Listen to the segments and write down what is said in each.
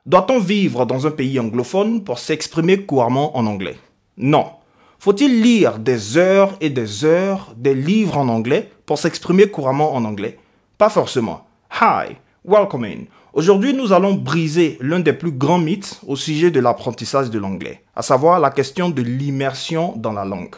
Doit-on vivre dans un pays anglophone pour s'exprimer couramment en anglais? Non. Faut-il lire des heures et des heures des livres en anglais pour s'exprimer couramment en anglais? Pas forcément. Hi, welcome in. Aujourd'hui, nous allons briser l'un des plus grands mythes au sujet de l'apprentissage de l'anglais, à savoir la question de l'immersion dans la langue.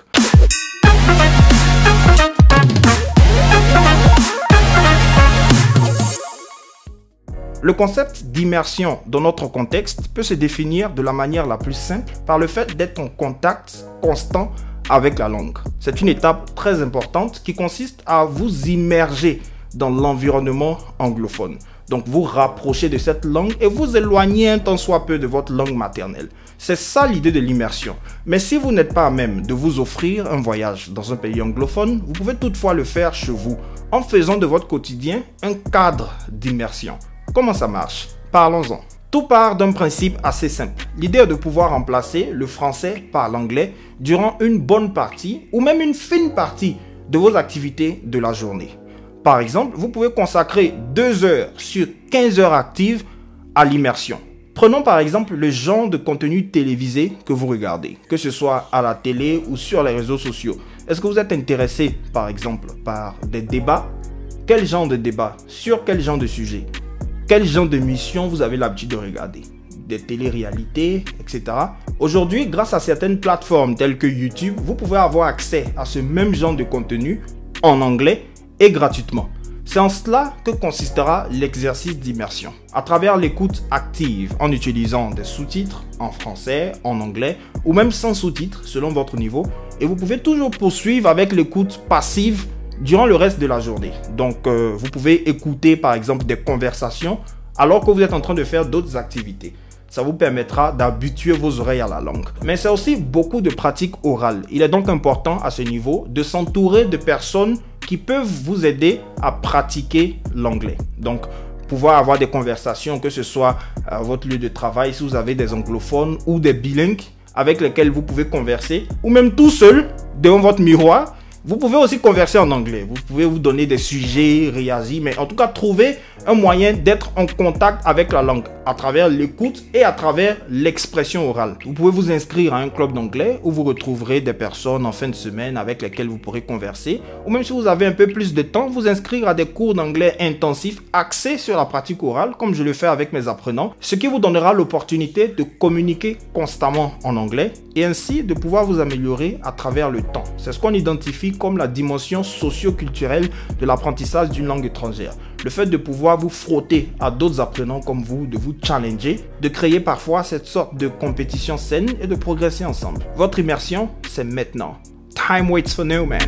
Le concept d'immersion dans notre contexte peut se définir de la manière la plus simple par le fait d'être en contact constant avec la langue. C'est une étape très importante qui consiste à vous immerger dans l'environnement anglophone. Donc vous rapprocher de cette langue et vous éloigner un tant soit peu de votre langue maternelle. C'est ça l'idée de l'immersion. Mais si vous n'êtes pas à même de vous offrir un voyage dans un pays anglophone, vous pouvez toutefois le faire chez vous en faisant de votre quotidien un cadre d'immersion. Comment ça marche? Parlons-en. Tout part d'un principe assez simple. L'idée est de pouvoir remplacer le français par l'anglais durant une bonne partie ou même une fine partie de vos activités de la journée. Par exemple, vous pouvez consacrer 2 heures sur 15 heures actives à l'immersion. Prenons par exemple le genre de contenu télévisé que vous regardez, que ce soit à la télé ou sur les réseaux sociaux. Est-ce que vous êtes intéressé par exemple par des débats? Quel genre de débat? Sur quel genre de sujet? Quel genre d'émission vous avez l'habitude de regarder? Des télé-réalités, etc. Aujourd'hui, grâce à certaines plateformes telles que YouTube, vous pouvez avoir accès à ce même genre de contenu en anglais et gratuitement. C'est en cela que consistera l'exercice d'immersion. À travers l'écoute active, en utilisant des sous-titres en français, en anglais ou même sans sous-titres selon votre niveau. Et vous pouvez toujours poursuivre avec l'écoute passive durant le reste de la journée. Donc, vous pouvez écouter par exemple des conversations alors que vous êtes en train de faire d'autres activités. Ça vous permettra d'habituer vos oreilles à la langue. Mais c'est aussi beaucoup de pratiques orales. Il est donc important à ce niveau de s'entourer de personnes qui peuvent vous aider à pratiquer l'anglais. Donc, pouvoir avoir des conversations, que ce soit à votre lieu de travail, si vous avez des anglophones ou des bilingues avec lesquels vous pouvez converser, ou même tout seul devant votre miroir. Vous pouvez aussi converser en anglais. Vous pouvez vous donner des sujets, réagir, mais en tout cas, trouver un moyen d'être en contact avec la langue à travers l'écoute et à travers l'expression orale. Vous pouvez vous inscrire à un club d'anglais où vous retrouverez des personnes en fin de semaine avec lesquelles vous pourrez converser. Ou même si vous avez un peu plus de temps, vous inscrire à des cours d'anglais intensifs axés sur la pratique orale, comme je le fais avec mes apprenants, ce qui vous donnera l'opportunité de communiquer constamment en anglais et ainsi de pouvoir vous améliorer à travers le temps. C'est ce qu'on identifie comme la dimension socio-culturelle de l'apprentissage d'une langue étrangère. Le fait de pouvoir vous frotter à d'autres apprenants comme vous, de vous challenger, de créer parfois cette sorte de compétition saine et de progresser ensemble. Votre immersion, c'est maintenant. Time waits for no man.